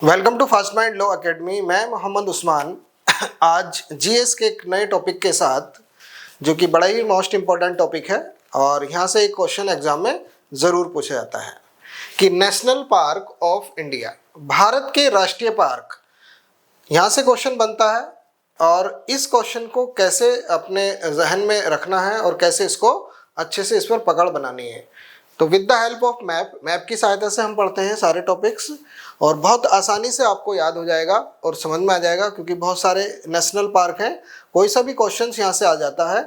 Welcome to fast mind law academy. मैं मोहम्मद उस्मान आज GS के एक नए टॉपिक के साथ, जो कि बड़ा ही मोस्ट इम्पोर्टेंट टॉपिक है और यहाँ से एक क्वेश्चन एग्जाम में ज़रूर पूछा जाता है कि national park of India, Bharat के राष्ट्रीय पार्क, यहाँ से क्वेश्चन बनता है और इस क्वेश्चन को कैसे अपने जहन में रखना है और कैसे इसको अच्छे से इस पर पकड़ बनानी है। तो with the help of map की सहायता से हम पढ़ते हैं सारे टॉपिक्स और बहुत आसानी से आपको याद हो जाएगा और समझ में आ जाएगा, क्योंकि बहुत सारे नेशनल पार्क हैं, कोई सा भी क्वेश्चन यहाँ से आ जाता है।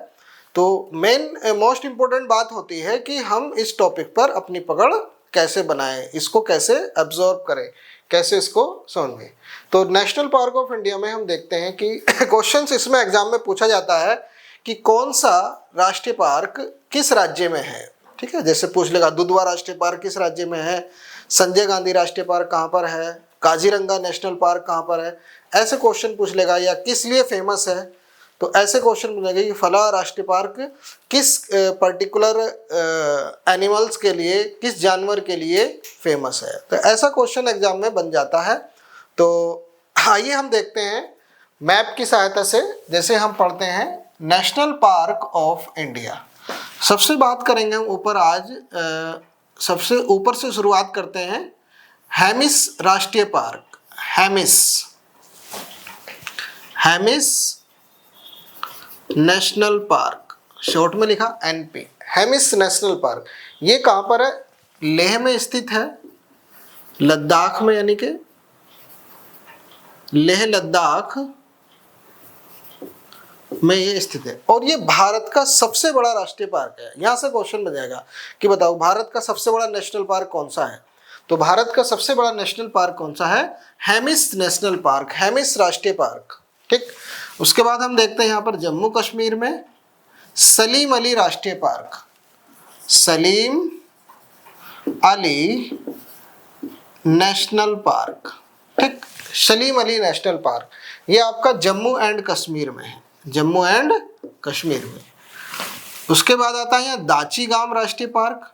तो मेन मोस्ट इम्पोर्टेंट बात होती है कि हम इस टॉपिक पर अपनी पकड़ कैसे बनाएं, इसको कैसे एब्जॉर्ब करें, कैसे इसको समझें। तो नेशनल पार्क ऑफ इंडिया में हम देखते हैं कि क्वेश्चंस इसमें एग्जाम में पूछा जाता है कि कौन सा राष्ट्रीय पार्क किस राज्य में है। ठीक है, जैसे पूछ लेगा दुधवा राष्ट्रीय पार्क किस राज्य में है, संजय गांधी राष्ट्रीय पार्क कहाँ पर है, काजीरंगा नेशनल पार्क कहाँ पर है, ऐसे क्वेश्चन पूछ लेगा। या किस लिए फेमस है, तो ऐसे क्वेश्चन पूछेगा कि फला राष्ट्रीय पार्क किस पर्टिकुलर एनिमल्स के लिए, किस जानवर के लिए फेमस है। तो ऐसा क्वेश्चन एग्जाम में बन जाता है। तो आइए हम देखते हैं मैप की सहायता से, जैसे हम पढ़ते हैं नेशनल पार्क ऑफ इंडिया। सबसे बात करेंगे हम ऊपर आज, सबसे ऊपर से शुरुआत करते हैं हेमिस राष्ट्रीय park. Hemis national park, short में लिखा एनपी, हेमिस नेशनल पार्क। ये कहाँ पर है? लेह में स्थित है, लद्दाख में, यानी कि लेह लद्दाख में ये स्थित है और ये भारत का सबसे बड़ा राष्ट्रीय पार्क है। यहाँ से क्वेश्चन बन जाएगा कि बताओ भारत का सबसे बड़ा नेशनल पार्क कौन सा है। तो भारत का सबसे बड़ा नेशनल पार्क कौन सा है? हेमिस नेशनल पार्क, हेमिस राष्ट्रीय पार्क। ठीक, उसके बाद हम देखते हैं यहाँ पर जम्मू कश्मीर में सलीम अली राष्ट्रीय park, Salim Ali national park. ठीक, सलीम अली नेशनल पार्क ये आपका जम्मू एंड कश्मीर में है, जम्मू एंड कश्मीर में। उसके बाद आता है यहाँ दाची गाम राष्ट्रीय पार्क,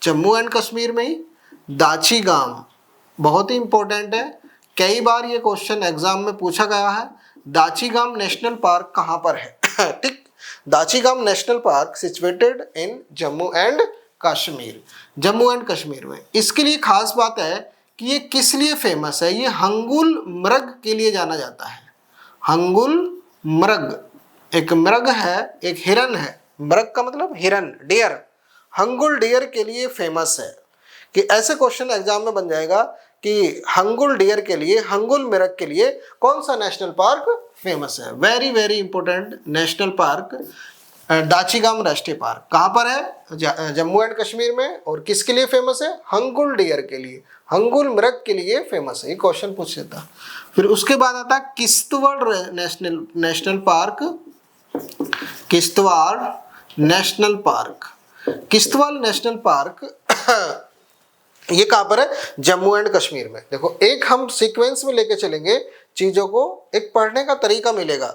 जम्मू एंड कश्मीर में ही। दाची गाम बहुत ही इंपॉर्टेंट है, कई बार ये क्वेश्चन एग्जाम में पूछा गया है। दाची गाम नेशनल पार्क कहाँ पर है? ठीक, दाची गाम national park situated in Jammu and Kashmir, Jammu and Kashmir में। इसके लिए खास बात है कि ये किस लिए फेमस है? ये हंगुल मृग के लिए जाना जाता है। हंगुल मृग एक मृग है, एक हिरन है, मृग का मतलब हिरन, डियर, हंगुल डियर के लिए फेमस है। कि ऐसे क्वेश्चन एग्जाम में बन जाएगा कि हंगुल डियर के लिए, हंगुल मृग के लिए कौन सा नेशनल पार्क फेमस है। Very very important national park Dachigam राष्ट्रीय पार्क कहाँ पर है? जम्मू एंड कश्मीर में। और किसके लिए फेमस है? हंगुल डियर के लिए, हंगुल मृग के लिए फेमस है। ये क्वेश्चन पूछ लेता। फिर उसके बाद आता है Kishtwar national park, Kishtwar national park. Kishtwar national park ये कहाँ पर है? जम्मू एंड कश्मीर में। देखो, एक हम सीक्वेंस में लेके चलेंगे चीज़ों को, एक पढ़ने का तरीका मिलेगा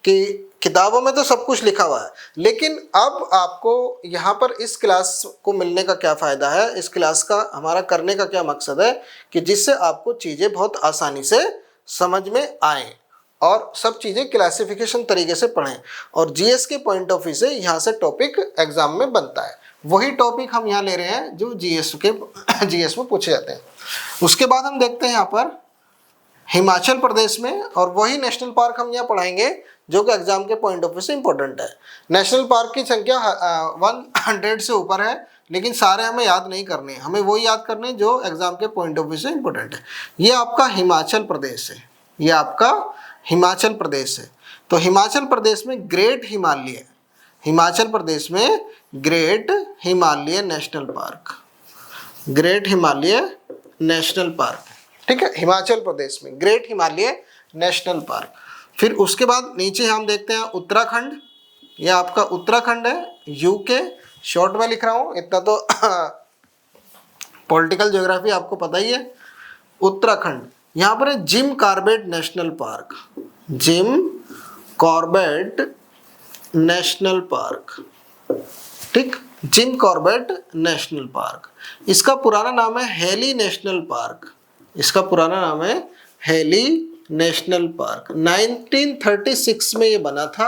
कि किताबों में तो सब कुछ लिखा हुआ है, लेकिन अब आपको यहाँ पर इस क्लास को मिलने का क्या फ़ायदा है, इस क्लास का हमारा करने का क्या मकसद है कि जिससे आपको चीज़ें बहुत आसानी से समझ में आएँ और सब चीज़ें क्लासिफिकेशन तरीके से पढ़ें। और जीएस के पॉइंट ऑफ व्यू से यहाँ से टॉपिक एग्जाम में बनता है, वही टॉपिक हम यहाँ ले रहे हैं जो जीएस में पूछे जाते हैं। उसके बाद हम देखते हैं यहाँ पर हिमाचल प्रदेश में, और वही नेशनल पार्क हम यहाँ पढ़ाएंगे जो कि एग्जाम के पॉइंट ऑफ व्यू से इंपॉर्टेंट है। नेशनल पार्क की संख्या 100 से ऊपर है, लेकिन सारे हमें याद नहीं करने, हमें वही याद करने जो एग्जाम के पॉइंट ऑफ व्यू से इंपॉर्टेंट है। ये आपका हिमाचल प्रदेश है, ये आपका हिमाचल प्रदेश है। तो हिमाचल प्रदेश में ग्रेट हिमालय, हिमाचल प्रदेश में great Himalaya national park, great Himalaya national park. ठीक है, हिमाचल प्रदेश में ग्रेट हिमालय नेशनल पार्क। फिर उसके बाद नीचे हम देखते हैं उत्तराखंड, ये आपका उत्तराखंड है, यूके, शॉर्ट में लिख रहा हूँ, इतना तो पॉलिटिकल ज्योग्राफी आपको पता ही है। उत्तराखंड, यहाँ पर है Jim Corbett national park, Jim Corbett national park. ठीक, जिम कॉर्बेट नेशनल पार्क, इसका पुराना नाम है हेली नेशनल पार्क, इसका पुराना नाम है हेली नेशनल पार्क। 1936 में ये बना था,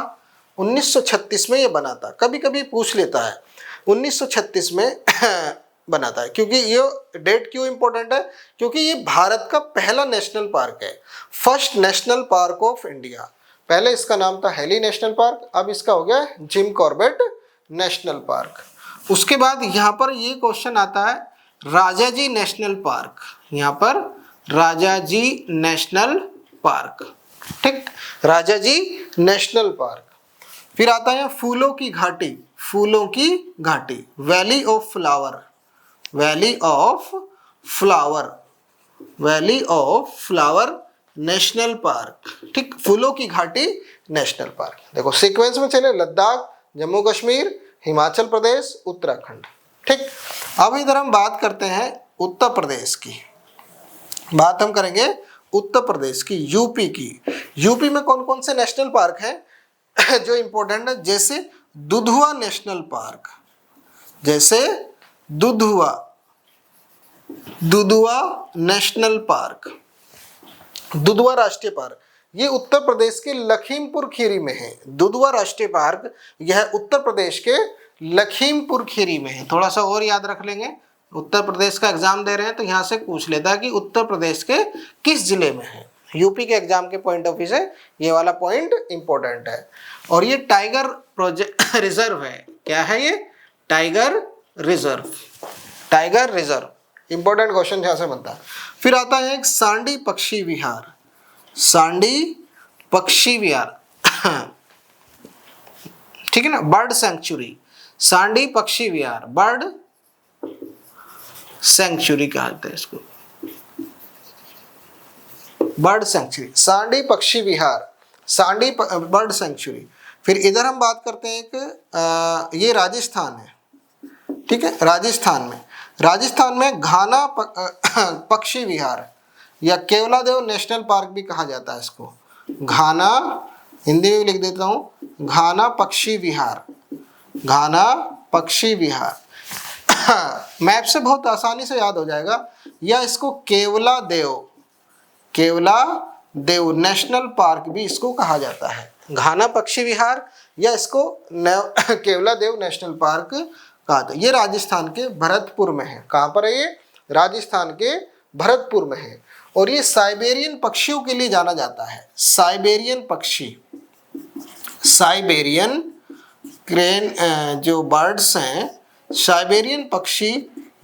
1936 में ये बना था। कभी कभी पूछ लेता है 1936 में बना था। क्योंकि ये डेट क्यों इंपॉर्टेंट है? क्योंकि ये भारत का पहला नेशनल पार्क है, first national park of India. पहले इसका नाम था हेली नेशनल पार्क, अब इसका हो गया जिम कॉर्बेट नेशनल पार्क। उसके बाद यहाँ पर ये क्वेश्चन आता है राजाजी नेशनल पार्क। यहाँ पर राजाजी नेशनल पार्क, ठीक, राजाजी नेशनल पार्क। फिर आता है फूलों की घाटी, फूलों की घाटी, valley of flower, valley of flower, valley of flower national park, ठीक, फूलों की घाटी नेशनल पार्क। देखो सीक्वेंस में चले, लद्दाख, जम्मू कश्मीर, हिमाचल प्रदेश, उत्तराखंड, ठीक। अब इधर हम बात करते हैं उत्तर प्रदेश की, बात हम करेंगे उत्तर प्रदेश की, यूपी की। यूपी में कौन कौन से नेशनल पार्क हैं जो इंपॉर्टेंट है? जैसे दुधवा नेशनल पार्क, जैसे दुधवा, दुधवा नेशनल पार्क, दुधवा राष्ट्रीय पार्क, ये उत्तर प्रदेश के लखीमपुर खीरी में है। दुधवा राष्ट्रीय पार्क यह उत्तर प्रदेश के लखीमपुर खीरी में है। थोड़ा सा और याद रख लेंगे, उत्तर प्रदेश का एग्जाम दे रहे हैं तो यहाँ से पूछ लेता है कि उत्तर प्रदेश के किस जिले में है। यूपी के एग्जाम के पॉइंट ऑफ व्यू से ये वाला पॉइंट इंपॉर्टेंट है। और ये टाइगर प्रोजेक्ट रिजर्व है। क्या है ये? Tiger reserve, tiger reserve, important question यहाँ से बनता है। फिर आता है एक सांडी पक्षी विहार, सांडी पक्षी विहार ठीक है ना, बर्ड सेंचुरी, सांडी पक्षी विहार, बर्ड सेंचुरी कहते हैं इसको, बर्ड सेंचुरी, सांडी पक्षी विहार, सांडी बर्ड सेंचुरी। फिर इधर हम बात करते हैं एक ये राजस्थान है, ठीक है, राजस्थान में, राजस्थान में घाना पक्षी विहार या केवलादेव नेशनल पार्क भी कहा जाता है इसको। घाना, हिंदी में लिख देता हूँ, घाना पक्षी विहार, घाना पक्षी विहार मैप से बहुत आसानी से याद हो जाएगा। या इसको केवलादेव, केवलादेव नेशनल पार्क भी इसको कहा जाता है, घाना पक्षी विहार या इसको केवलादेव नेशनल पार्क कहा था। ये राजस्थान के भरतपुर में है। कहाँ पर है ये? राजस्थान के भरतपुर में है। और ये साइबेरियन पक्षियों के लिए जाना जाता है। साइबेरियन पक्षी, साइबेरियन क्रेन जो बर्ड्स हैं, साइबेरियन पक्षी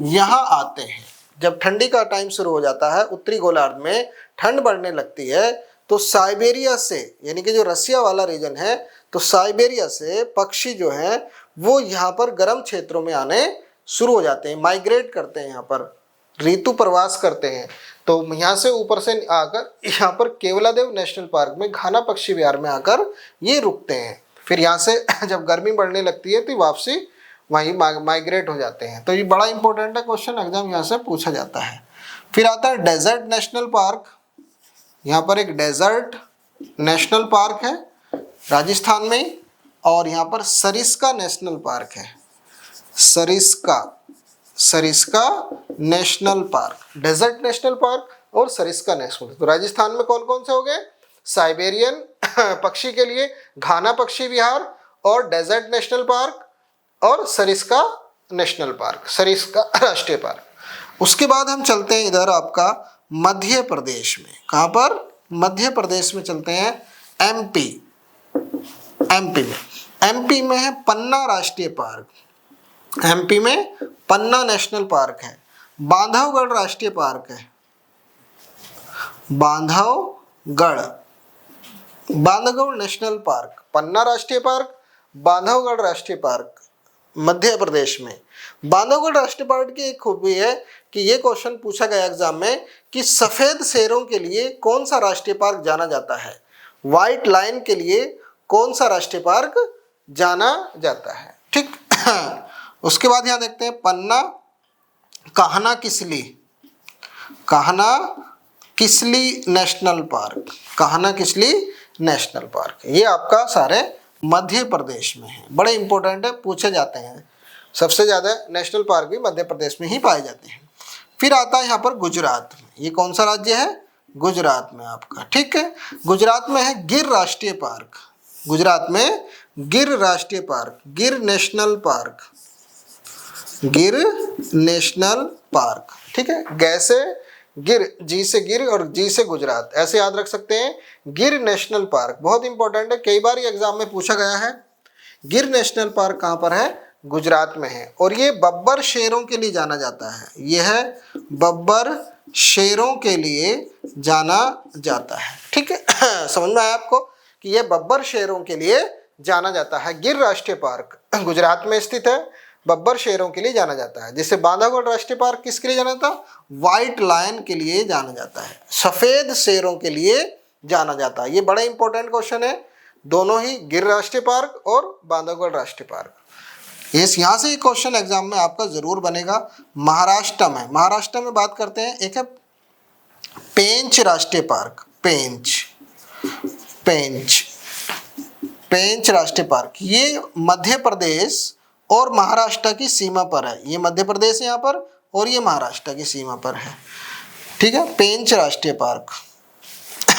यहाँ आते हैं। जब ठंडी का टाइम शुरू हो जाता है, उत्तरी गोलार्ध में ठंड बढ़ने लगती है, तो साइबेरिया से, यानी कि जो रसिया वाला रीजन है, तो साइबेरिया से पक्षी जो हैं वो यहाँ पर गर्म क्षेत्रों में आने शुरू हो जाते हैं, माइग्रेट करते हैं, यहाँ पर ऋतु प्रवास करते हैं। तो यहाँ से ऊपर से आकर यहाँ पर केवलादेव नेशनल पार्क में घाना पक्षी विहार में आकर ये रुकते हैं। फिर यहाँ से जब गर्मी बढ़ने लगती है तो वापसी वहीं माइग्रेट हो जाते हैं। तो ये बड़ा इंपॉर्टेंट है, क्वेश्चन एग्जाम यहाँ से पूछा जाता है। फिर आता है डेजर्ट नेशनल पार्क। यहाँ पर एक डेजर्ट नेशनल पार्क है राजस्थान में, और यहाँ पर सरिस्का नेशनल पार्क है, Sariska, Sariska National Park, Desert National Park और सरिस्का नेशनल। तो राजस्थान में कौन कौन से हो गए? साइबेरियन पक्षी के लिए घाना पक्षी विहार और डेजर्ट नेशनल पार्क और सरिस्का नेशनल पार्क, सरिस्का राष्ट्रीय पार्क। उसके बाद हम चलते हैं इधर आपका मध्य प्रदेश में। कहाँ पर? मध्य प्रदेश में चलते हैं, एमपी, एमपी में, एमपी में है पन्ना राष्ट्रीय पार्क, एमपी में पन्ना नेशनल पार्क है, बांधवगढ़ राष्ट्रीय पार्क है, बांधवगढ़, बांधवगढ़ नेशनल पार्क, पन्ना राष्ट्रीय पार्क, बांधवगढ़ राष्ट्रीय पार्क मध्य प्रदेश में। बांधवगढ़ राष्ट्रीय पार्क की एक खूबी है कि ये क्वेश्चन पूछा गया एग्जाम में कि सफ़ेद शेरों के लिए कौन सा राष्ट्रीय पार्क जाना जाता है, व्हाइट लाइन के लिए कौन सा राष्ट्रीय पार्क जाना जाता है, ठीक। उसके बाद यहाँ देखते हैं Panna Kanha Kisli, Kanha Kisli national park, Kanha Kisli national park. ये आपका सारे मध्य प्रदेश में है, बड़े इंपॉर्टेंट है, पूछे जाते हैं। सबसे ज़्यादा नेशनल पार्क भी मध्य प्रदेश में ही पाए जाते हैं। फिर आता है यहाँ पर गुजरात में, ये कौन सा राज्य है? गुजरात में आपका, ठीक है। गुजरात में है गिर राष्ट्रीय पार्क, गुजरात में गिर राष्ट्रीय पार्क, गिर नेशनल पार्क, गिर नेशनल पार्क, ठीक है। गैसे गिर, जी से गिर और जी से गुजरात, ऐसे याद रख सकते हैं। गिर नेशनल पार्क बहुत इंपॉर्टेंट है, कई बार ये एग्जाम में पूछा गया है। गिर नेशनल पार्क कहाँ पर है? गुजरात में है। और ये बब्बर शेरों के लिए जाना जाता है, यह है बब्बर शेरों के लिए जाना जाता है, ठीक है। समझ में आया आपको कि यह बब्बर शेरों के लिए जाना जाता है। गिर राष्ट्रीय पार्क गुजरात में स्थित है, बब्बर शेरों के लिए जाना जाता है। जैसे बांधवगढ़ राष्ट्रीय पार्क किसके लिए जाना जाता? व्हाइट लायन के लिए जाना जाता है, सफेद शेरों के लिए जाना जाता है। ये बड़ा इंपॉर्टेंट क्वेश्चन है, दोनों ही, गिर राष्ट्रीय पार्क और बांधवगढ़ राष्ट्रीय पार्क। इस यहाँ से क्वेश्चन एग्जाम में आपका जरूर बनेगा। महाराष्ट्र में, महाराष्ट्र में बात करते हैं, एक है पेंच राष्ट्रीय पार्क, पेंच, पेंच, पेंच राष्ट्रीय पार्क। ये मध्य प्रदेश और महाराष्ट्र की सीमा पर है, ये मध्य प्रदेश यहाँ पर और ये महाराष्ट्र की सीमा पर है, ठीक है, पेंच राष्ट्रीय पार्क।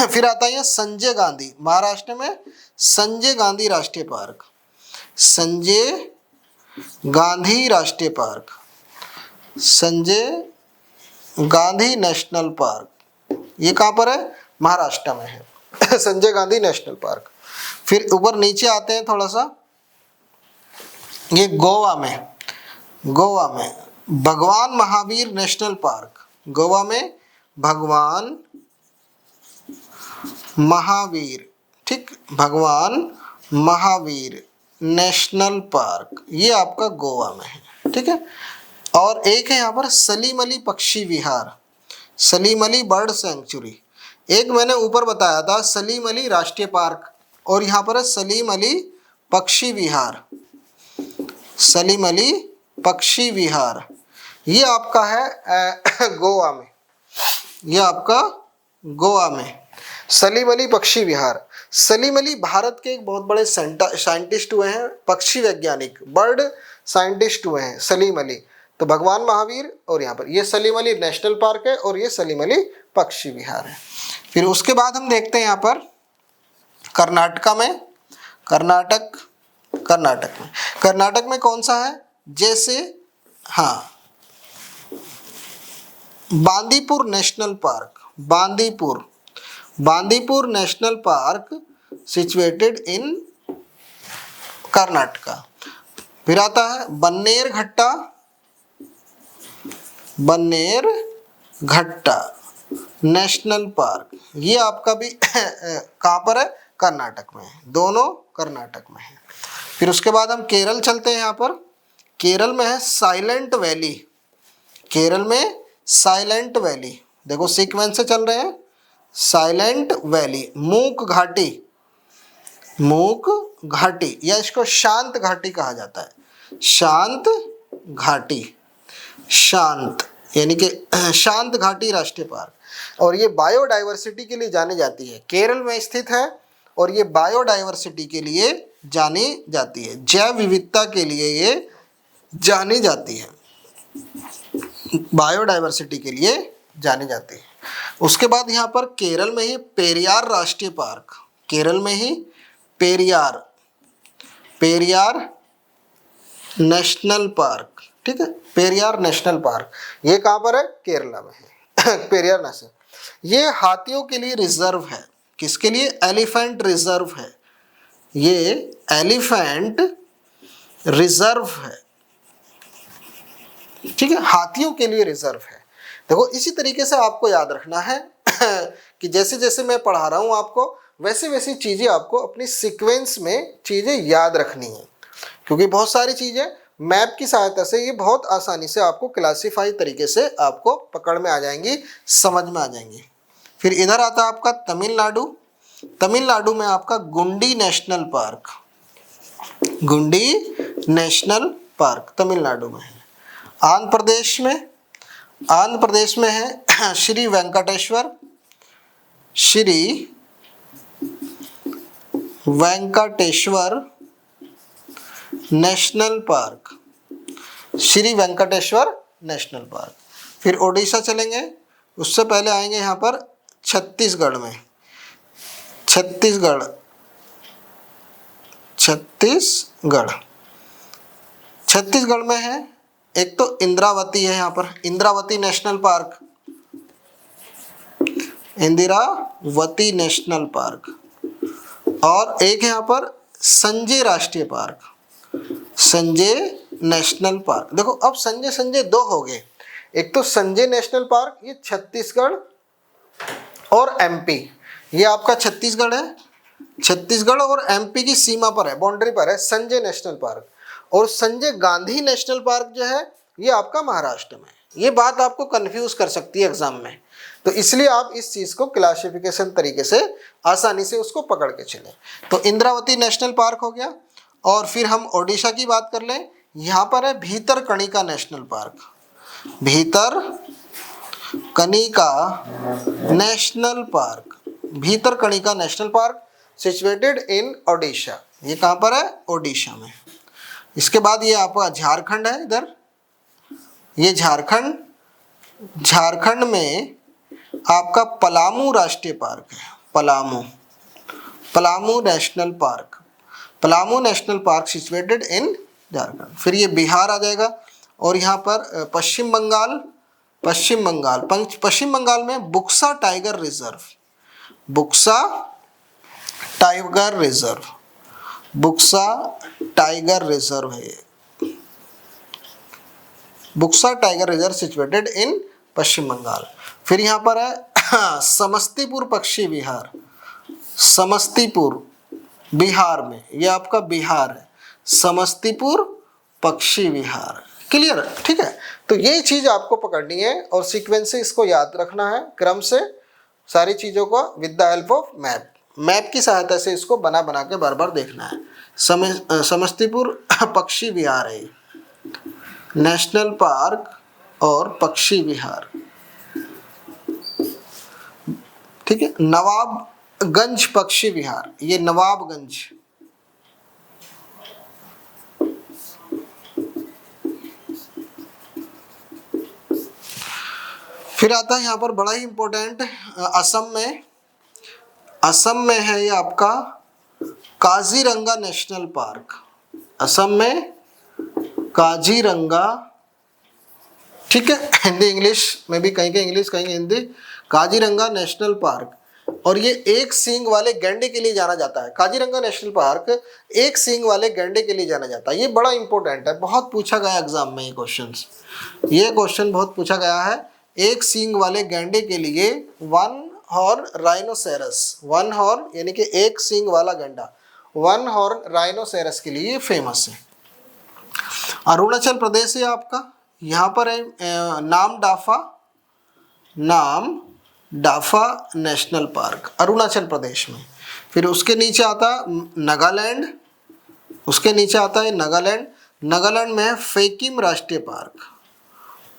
फिर आता है संजय गांधी, महाराष्ट्र में संजय गांधी राष्ट्रीय पार्क, संजय गांधी राष्ट्रीय park, Sanjay Gandhi national park, ये कहाँ पर है? महाराष्ट्र में है संजय गांधी नेशनल पार्क। फिर ऊपर नीचे आते हैं थोड़ा सा, ये गोवा में, गोवा में भगवान महावीर नेशनल पार्क, गोवा में भगवान महावीर, ठीक, भगवान महावीर नेशनल पार्क, ये आपका गोवा में है, ठीक है। और एक है यहाँ पर सलीम अली पक्षी विहार, सलीम अली बर्ड सेंचुरी। एक मैंने ऊपर बताया था सलीम अली राष्ट्रीय पार्क, और यहाँ पर है सलीम अली पक्षी विहार, सलीम अली पक्षी विहार, ये आपका है गोवा में, ये आपका गोवा में सलीम अली पक्षी विहार। सलीम अली भारत के एक बहुत बड़े साइंटिस्ट हुए हैं, पक्षी वैज्ञानिक, बर्ड साइंटिस्ट हुए हैं सलीम अली। तो भगवान महावीर और यहाँ पर ये सलीम अली नेशनल पार्क है और ये सलीम अली पक्षी विहार है। फिर उसके बाद हम देखते हैं यहाँ पर कर्नाटका में, कर्नाटक, कर्नाटक में, कर्नाटक में कौन सा है? जैसे हाँ, Bandipur national park, Bandipur, Bandipur national park situated इन कर्नाटका। फिर आता है बन्नेर घट्टा, बन्नेर घट्टा नेशनल पार्क, ये आपका भी कहाँ पर है? कर्नाटक में है, दोनों कर्नाटक में है। फिर उसके बाद हम केरल चलते हैं, यहाँ पर केरल में है साइलेंट वैली, केरल में साइलेंट वैली, देखो सीक्वेंस से चल रहे हैं, साइलेंट वैली, मूक घाटी, मूक घाटी, या इसको शांत घाटी कहा जाता है, शांत घाटी, शांत यानी कि शांत घाटी राष्ट्रीय पार्क। और ये बायोडाइवर्सिटी के लिए जानी जाती है, केरल में स्थित है और ये बायोडाइवर्सिटी के लिए जानी जाती है, जैव विविधता के लिए ये जानी जाती है, बायोडाइवर्सिटी के लिए जानी जाती है। उसके बाद यहाँ पर केरल में ही पेरियार राष्ट्रीय पार्क, केरल में ही पेरियार, पेरियार नेशनल पार्क, ठीक है, पेरियार नेशनल पार्क, ये कहाँ पर है? केरला में है पेरियार नेशनल। ये हाथियों के लिए रिजर्व है, किसके लिए? एलिफेंट रिजर्व है, ये एलिफेंट रिजर्व है, ठीक है, हाथियों के लिए रिजर्व है। देखो इसी तरीके से आपको याद रखना है कि जैसे जैसे मैं पढ़ा रहा हूँ आपको, वैसे वैसी चीज़ें आपको अपनी सीक्वेंस में चीज़ें याद रखनी है, क्योंकि बहुत सारी चीज़ें मैप की सहायता से ये बहुत आसानी से आपको क्लासीफाई तरीके से आपको पकड़ में आ जाएंगी, समझ में आ जाएंगी। फिर इधर आता है आपका तमिलनाडु, तमिलनाडु में आपका Guindy National Park, Guindy National Park Tamil Nadu में है। आंध्र प्रदेश में, आंध्र प्रदेश में है Shri Venkateswara, Shri Venkateswara National Park, Shri Venkateswara National Park. फिर ओडिशा चलेंगे, उससे पहले आएंगे यहाँ पर छत्तीसगढ़ में। छत्तीसगढ़ छत्तीसगढ़ में है एक तो इंद्रावती है, यहाँ पर Indravati national park, Indravati national Park, और एक है यहाँ पर संजय राष्ट्रीय पार्क, संजय नेशनल पार्क। देखो अब संजय दो हो गए, एक तो संजय नेशनल पार्क, ये छत्तीसगढ़ और एमपी, ये आपका छत्तीसगढ़ है, छत्तीसगढ़ और एमपी की सीमा पर है, बाउंड्री पर है संजय नेशनल पार्क। और संजय गांधी नेशनल पार्क जो है ये आपका महाराष्ट्र में। ये बात आपको कंफ्यूज कर सकती है एग्जाम में, तो इसलिए आप इस चीज को क्लासिफिकेशन तरीके से आसानी से उसको पकड़ के चले। तो इंद्रावती नेशनल पार्क हो गया। और फिर हम ओडिशा की बात कर लें, यहाँ पर है Bhitarkanika national park, Bhitarkanika national park, Bhitarkanika national park situated इन ओडिशा। ये कहाँ पर है? ओडिशा में। इसके बाद ये आपका झारखंड है, इधर ये झारखंड, झारखंड में आपका पलामू राष्ट्रीय पार्क है, Palamu national park, Palamu national park situated इन झारखंड। फिर ये बिहार आ जाएगा। और यहाँ पर पश्चिम बंगाल में Buxa tiger reserve, Buxa tiger reserve है ये, Buxa tiger reserve situated in Paschim Bengal. फिर यहाँ पर है समस्तीपुर पक्षी विहार, समस्तीपुर बिहार में, ये आपका बिहार है, समस्तीपुर पक्षी विहार। क्लियर? ठीक है, तो ये चीज आपको पकड़नी है और सीक्वेंस से इसको याद रखना है, क्रम से सारी चीजों को with the help of map की सहायता से इसको बना के बार बार देखना है। समस्तीपुर पक्षी विहार है, नेशनल पार्क और पक्षी विहार। ठीक है, नवाबगंज पक्षी विहार, ये नवाबगंज, फिर आता है यहाँ पर बड़ा ही इंपॉर्टेंट, असम में है ये आपका काजीरंगा नेशनल पार्क, असम में काजीरंगा। ठीक है, हिंदी इंग्लिश में भी कहेंगे, इंग्लिश कहेंगे हिंदी, काजीरंगा नेशनल पार्क। और ये एक सींग वाले गैंडे के लिए जाना जाता है, काजीरंगा नेशनल पार्क एक सींग वाले गैंडे के लिए जाना जाता है। ये बड़ा इंपॉर्टेंट है, बहुत पूछा गया एग्जाम में ये क्वेश्चन बहुत पूछा गया है। एक सींग वाले गैंडे के लिए one horn rhinoceros, one horn यानी कि एक सींग वाला गैंडा, वन हॉर्न राइनोसेरस के लिए फेमस है। अरुणाचल प्रदेश है आपका, यहाँ पर है नाम डाफा नेशनल पार्क, अरुणाचल प्रदेश में। फिर उसके नीचे आता नागालैंड, नागालैंड में है फेकिम राष्ट्रीय पार्क,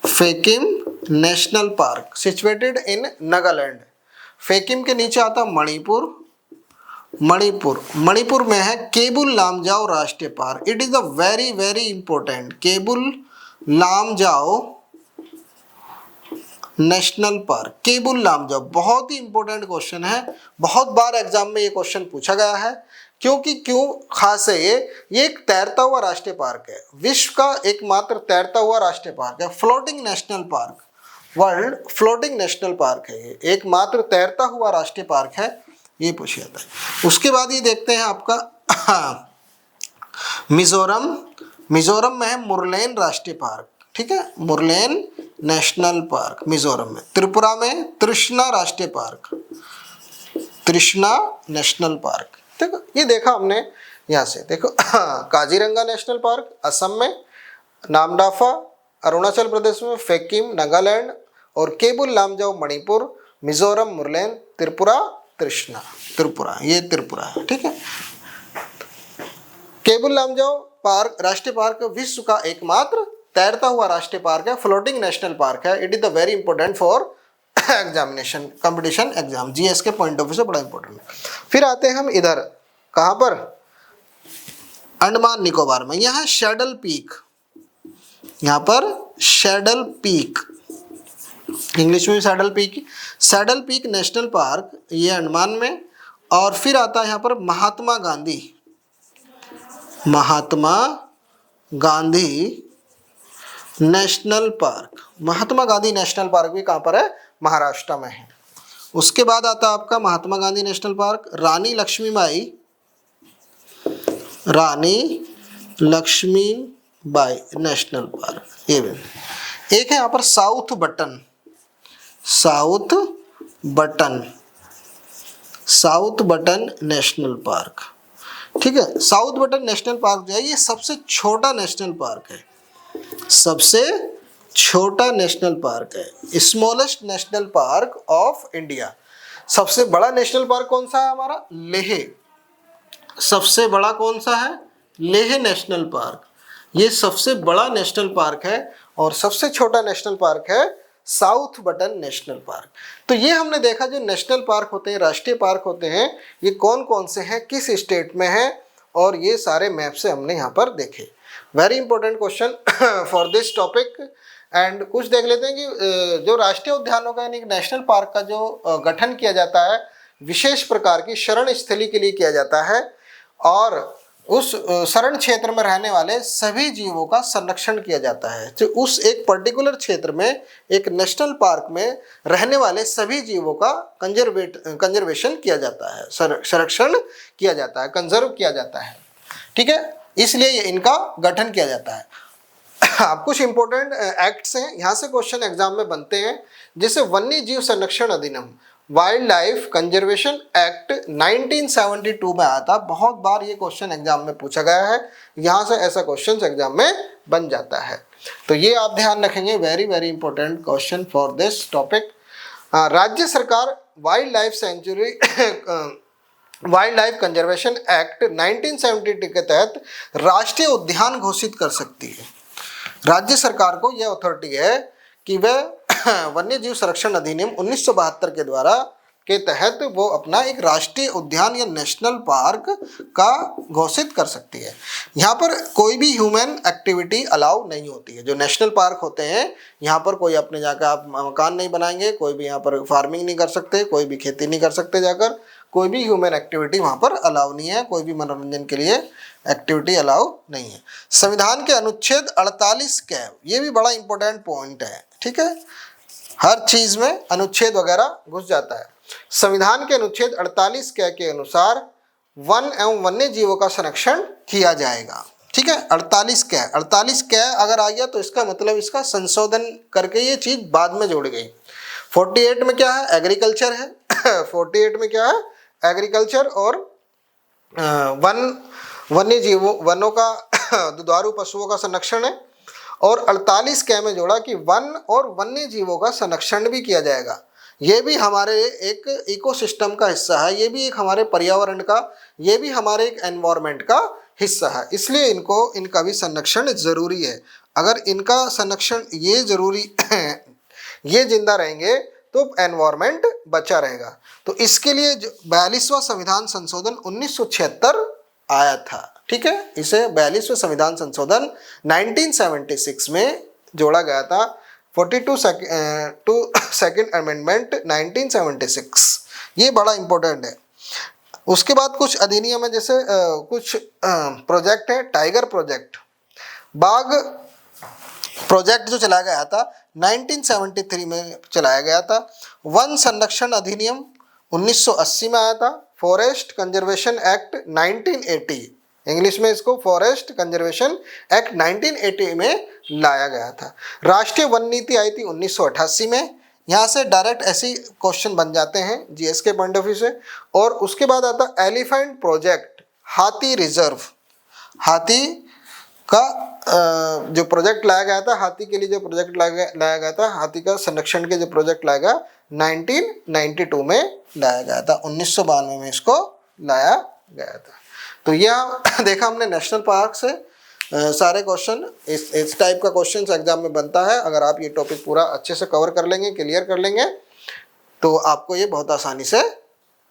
Fakim national park situated in Nagaland. Fakim के नीचे आता मणिपुर में है केबुल लामजाओ राष्ट्रीय पार्क। It is the very very important, Keibul Lamjao national park, Keibul Lamjao, बहुत ही इंपॉर्टेंट क्वेश्चन है, बहुत बार एग्जाम में ये क्वेश्चन पूछा गया है। क्यों खास है ये एक तैरता हुआ राष्ट्रीय पार्क है, विश्व का एकमात्र तैरता हुआ राष्ट्रीय पार्क है, floating national park, world floating national Park है, ये एकमात्र तैरता हुआ राष्ट्रीय पार्क है, ये पूछा जाता है। उसके बाद ये देखते हैं आपका मिजोरम में है मुरलेन राष्ट्रीय पार्क। ठीक है, मुरलेन नेशनल पार्क मिजोरम में। त्रिपुरा में तृष्णा राष्ट्रीय पार्क, तृष्णा नेशनल पार्क। देखो ये देखा हमने यहाँ से, देखो काजीरंगा नेशनल पार्क असम में, नामडाफा अरुणाचल प्रदेश में, फेकिम नागालैंड, और केबुल लामजाओ मणिपुर, मिजोरम मुरलेन, त्रिपुरा तृष्णा, ये त्रिपुरा है। ठीक है, केबुल लामजाओ पार्क राष्ट्रीय पार्क विश्व का एकमात्र तैरता हुआ राष्ट्रीय पार्क है, फ्लोटिंग नेशनल पार्क है। It is the very important for examination, competition exam, GS के पॉइंट ऑफ व्यू से बड़ा इंपॉर्टेंट है। फिर आते हैं हम इधर, कहाँ पर? अंडमान निकोबार में। यहाँ शैडल पीक, यहाँ पर शैडल पीक, इंग्लिश में भी सैडल पीक नेशनल पार्क, ये अंडमान में। और फिर आता है यहाँ पर Mahatma Gandhi national park. Mahatma Gandhi national park भी कहाँ पर है? महाराष्ट्र में है। उसके बाद आता है आपका महात्मा गांधी नेशनल पार्क, रानी लक्ष्मीबाई नेशनल पार्क, ये भी। एक है यहाँ पर साउथ बटन नेशनल पार्क। ठीक है, साउथ बटन नेशनल पार्क जो है ये सबसे छोटा नेशनल पार्क है, smallest national park of India. सबसे बड़ा नेशनल पार्क कौन सा है हमारा? लेह। सबसे बड़ा कौन सा है? लेह नेशनल पार्क, ये सबसे बड़ा नेशनल पार्क है। और सबसे छोटा नेशनल पार्क है साउथ बटन नेशनल पार्क। तो ये हमने देखा जो नेशनल पार्क होते हैं, राष्ट्रीय पार्क होते हैं, ये कौन कौन से हैं, किस स्टेट में हैं, और ये सारे मैप से हमने यहाँ पर देखे। Very important question for this topic. And कुछ देख लेते हैं कि जो राष्ट्रीय उद्यानों का यानी नेशनल पार्क का जो गठन किया जाता है विशेष प्रकार की शरण स्थली के लिए किया जाता है, और उस शरण क्षेत्र में रहने वाले सभी जीवों का संरक्षण किया जाता है। तो उस एक पर्टिकुलर क्षेत्र में, एक नेशनल पार्क में रहने वाले सभी जीवों का कंजर्वेशन किया जाता है, संरक्षण किया जाता है, कंजर्व किया जाता है। ठीक है, इसलिए ये इनका गठन किया जाता है। अब कुछ इंपॉर्टेंट एक्ट्स हैं, यहाँ से क्वेश्चन एग्जाम में बनते हैं, जैसे वन्य जीव संरक्षण अधिनियम, वाइल्ड लाइफ कंजर्वेशन एक्ट 1972 में आया था। बहुत बार ये क्वेश्चन एग्जाम में पूछा गया है, यहाँ से ऐसा क्वेश्चन एग्जाम में बन जाता है, तो ये आप ध्यान रखेंगे। Very very important question for this topic. राज्य सरकार वाइल्ड लाइफ कंजर्वेशन एक्ट 1972 के तहत राष्ट्रीय उद्यान घोषित कर सकती है। राज्य सरकार को यह अथॉरिटी है कि वह वन्य जीव संरक्षण अधिनियम 1972 के तहत वो अपना एक राष्ट्रीय उद्यान या नेशनल पार्क का घोषित कर सकती है। यहाँ पर कोई भी ह्यूमन एक्टिविटी अलाउ नहीं होती है। जो नेशनल पार्क होते हैं यहाँ पर कोई अपने जाकर आप मकान नहीं बनाएंगे, कोई भी यहाँ पर फार्मिंग नहीं कर सकते, कोई भी खेती नहीं कर सकते, जाकर कोई भी ह्यूमन एक्टिविटी वहाँ पर अलाउ नहीं है, कोई भी मनोरंजन के लिए एक्टिविटी अलाउ नहीं है। संविधान के अनुच्छेद 48 क, ये भी बड़ा इंपॉर्टेंट पॉइंट है। ठीक है, हर चीज में अनुच्छेद वगैरह घुस जाता है। संविधान के अनुच्छेद 48 क के अनुसार वन एवं वन्य जीवों का संरक्षण किया जाएगा। ठीक है, 48 क अगर आ गया तो इसका मतलब इसका संशोधन करके ये चीज बाद में जोड़ गई। 48 में क्या है? एग्रीकल्चर है। 48 में क्या है? एग्रीकल्चर और वन्य जीवों, वनों का दुधारू पशुओं का संरक्षण है। और 48 क में जोड़ा कि वन और वन्य जीवों का संरक्षण भी किया जाएगा। ये भी हमारे एक इकोसिस्टम का हिस्सा है, ये भी एक हमारे पर्यावरण का, ये भी हमारे एक एनवायरनमेंट का हिस्सा है, इसलिए इनका भी संरक्षण जरूरी है। अगर इनका संरक्षण ये जरूरी ये जिंदा रहेंगे तो एनवायरनमेंट बचा रहेगा। तो इसके लिए 42वां संविधान संशोधन 1976 आया था। ठीक है, इसे 42वें संविधान संशोधन 1976 में जोड़ा गया था। 42 सेकेंड अमेंडमेंट 1976, ये बड़ा इंपॉर्टेंट है। उसके बाद कुछ अधिनियम है, जैसे कुछ प्रोजेक्ट है। टाइगर प्रोजेक्ट, बाघ प्रोजेक्ट जो चलाया गया था 1973 में चलाया गया था। वन संरक्षण अधिनियम 1980 में आया था। फॉरेस्ट कंजर्वेशन एक्ट 1980, इंग्लिश में इसको फॉरेस्ट कंजर्वेशन एक्ट 1980 में लाया गया था। राष्ट्रीय वन नीति आई थी 1988 में। यहाँ से डायरेक्ट ऐसे क्वेश्चन बन जाते हैं जीएस के पॉइंट ऑफ व्यू से। और उसके बाद आता एलिफेंट प्रोजेक्ट, हाथी रिजर्व। हाथी का जो प्रोजेक्ट लाया गया था, हाथी के लिए जो प्रोजेक्ट लाया गया था, हाथी का संरक्षण के जो प्रोजेक्ट लाया गया 1992 में लाया गया था। 1992 में इसको लाया गया था। तो यह देखा हमने नेशनल पार्क से सारे क्वेश्चन, इस टाइप का क्वेश्चन एग्जाम में बनता है। अगर आप ये टॉपिक पूरा अच्छे से कवर कर लेंगे, क्लियर कर लेंगे, तो आपको ये बहुत आसानी से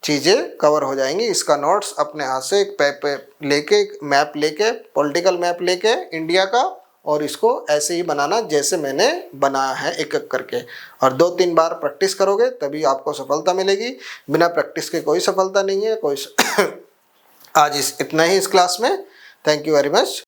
चीज़ें कवर हो जाएंगी। इसका नोट्स अपने हाथ से एक पेपर लेके, एक मैप लेके, पॉलिटिकल मैप लेके इंडिया का, और इसको ऐसे ही बनाना जैसे मैंने बनाया है एक एक करके, और 2-3 बार प्रैक्टिस करोगे तभी आपको सफलता मिलेगी। बिना प्रैक्टिस के कोई सफलता नहीं है। आज इतना ही इस क्लास में। Thank you very much.